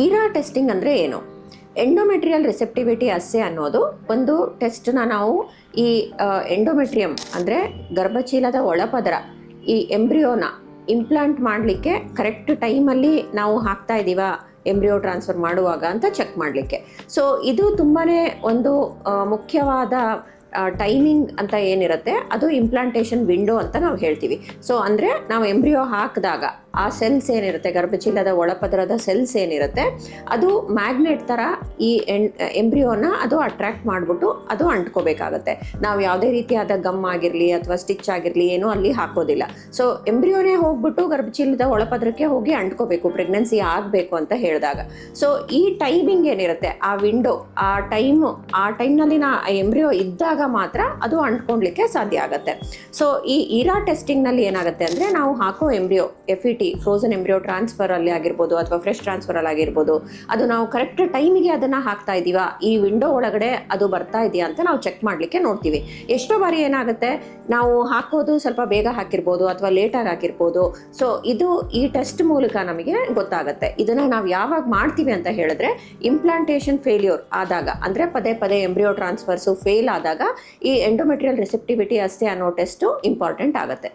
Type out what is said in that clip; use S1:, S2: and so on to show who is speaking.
S1: ಈರಾ testing ಅಂದರೆ ಏನು? Endometrial receptivity ಅಸ್ಸೆ ಅನ್ನೋದು ಒಂದು ಟೆಸ್ಟ್ನ ನಾವು ಈ ಎಂಡೋಮೆಟ್ರಿಯಮ್ ಅಂದರೆ ಗರ್ಭಚೀಲದ ಒಳಪದರ ಈ ಎಂಬ್ರಿಯೋನ ಇಂಪ್ಲಾಂಟ್ ಮಾಡಲಿಕ್ಕೆ ಕರೆಕ್ಟ್ ಟೈಮಲ್ಲಿ ನಾವು ಹಾಕ್ತಾ ಇದ್ದೀವಾ ಎಂಬ್ರಿಯೋ ಟ್ರಾನ್ಸ್ಫರ್ ಮಾಡುವಾಗ ಅಂತ ಚೆಕ್ ಮಾಡಲಿಕ್ಕೆ. ಸೊ ಇದು ತುಂಬಾ ಒಂದು ಮುಖ್ಯವಾದ ಟೈಮಿಂಗ್ ಅಂತ ಏನಿರುತ್ತೆ ಅದು ಇಂಪ್ಲಾಂಟೇಷನ್ ವಿಂಡೋ ಅಂತ ನಾವು ಹೇಳ್ತೀವಿ. ಸೊ ಅಂದರೆ ನಾವು ಎಂಬ್ರಿಯೋ ಹಾಕಿದಾಗ ಆ ಸೆಲ್ಸ್ ಏನಿರುತ್ತೆ, ಗರ್ಭಚೀಲದ ಒಳಪದರದ ಸೆಲ್ಸ್ ಏನಿರುತ್ತೆ, ಅದು ಮ್ಯಾಗ್ನೆಟ್ ಥರ ಈ ಎಂಬ್ರಿಯೋನ ಅದು ಅಟ್ರ್ಯಾಕ್ಟ್ ಮಾಡಿಬಿಟ್ಟು ಅದು ಅಂಟ್ಕೋಬೇಕಾಗತ್ತೆ. ನಾವು ಯಾವುದೇ ರೀತಿಯಾದ ಗಮ್ ಆಗಿರಲಿ ಅಥವಾ ಸ್ಟಿಚ್ ಆಗಿರಲಿ ಏನೂ ಅಲ್ಲಿ ಹಾಕೋದಿಲ್ಲ. ಸೊ ಎಂಬ್ರಿಯೋನೇ ಹೋಗ್ಬಿಟ್ಟು ಗರ್ಭಚೀಲದ ಒಳಪದರಕ್ಕೆ ಹೋಗಿ ಅಂಟ್ಕೋಬೇಕು ಪ್ರೆಗ್ನೆನ್ಸಿ ಆಗಬೇಕು ಅಂತ ಹೇಳಿದಾಗ. ಸೊ ಈ ಟೈಮಿಂಗ್ ಏನಿರುತ್ತೆ, ಆ ವಿಂಡೋ, ಆ ಟೈಮ್ನಲ್ಲಿ ಎಂಬ್ರಿಯೋ ಇದ್ದಾಗ ಮಾತ್ರ ಅದು ಅಂಟ್ಕೊಳ್ಲಿಕ್ಕೆ ಸಾಧ್ಯ ಆಗುತ್ತೆ. ಸೊ ಈ ಈರಾ ಟೆಸ್ಟಿಂಗ್ನಲ್ಲಿ ಏನಾಗುತ್ತೆ ಅಂದರೆ ನಾವು ಹಾಕೋ embryo FET frozen embryo transfer ಅಲ್ಲಿ ಆಗಿರ್ಬೋದು ಅಥವಾ ಫ್ರೆಶ್ ಟ್ರಾನ್ಸ್ಫರ್ ಅಲ್ಲಿ ಆಗಿರ್ಬೋದು, ಅದು ನಾವು ಕರೆಕ್ಟ್ ಟೈಮಿಗೆ ಅದನ್ನು ಹಾಕ್ತಾ ಇದ್ದೀವಾ, ಈ ವಿಂಡೋ ಒಳಗಡೆ ಅದು ಬರ್ತಾ ಇದೆಯಾ ಅಂತ ನಾವು ಚೆಕ್ ಮಾಡಲಿಕ್ಕೆ ನೋಡ್ತೀವಿ. ಎಷ್ಟೋ ಬಾರಿ ಏನಾಗುತ್ತೆ, ನಾವು ಹಾಕೋದು ಸ್ವಲ್ಪ ಬೇಗ ಹಾಕಿರ್ಬೋದು ಅಥವಾ ಲೇಟಾಗಿ ಹಾಕಿರ್ಬೋದು. ಸೊ ಇದು ಈ ಟೆಸ್ಟ್ ಮೂಲಕ ನಮಗೆ ಗೊತ್ತಾಗುತ್ತೆ. ಇದನ್ನು ನಾವು ಯಾವಾಗ ಮಾಡ್ತೀವಿ ಅಂತ ಹೇಳಿದ್ರೆ ಇಂಪ್ಲಾಂಟೇಷನ್ ಫೇಲ್ಯೂರ್ ಆದಾಗ, ಅಂದರೆ ಪದೇ ಪದೇ ಎಂಬ್ರಿಯೋ ಟ್ರಾನ್ಸ್ಫರ್ಸು ಫೇಲ್ ಆದಾಗ ಈ ಎಂಡೋಮೆಟ್ರಿಯಲ್ ರಿಸೆಪ್ಟಿವಿಟಿ ಅಸ್ಸೆ ಅನ್ನೋ ಟೆಸ್ಟು ಇಂಪಾರ್ಟೆಂಟ್ ಆಗುತ್ತೆ.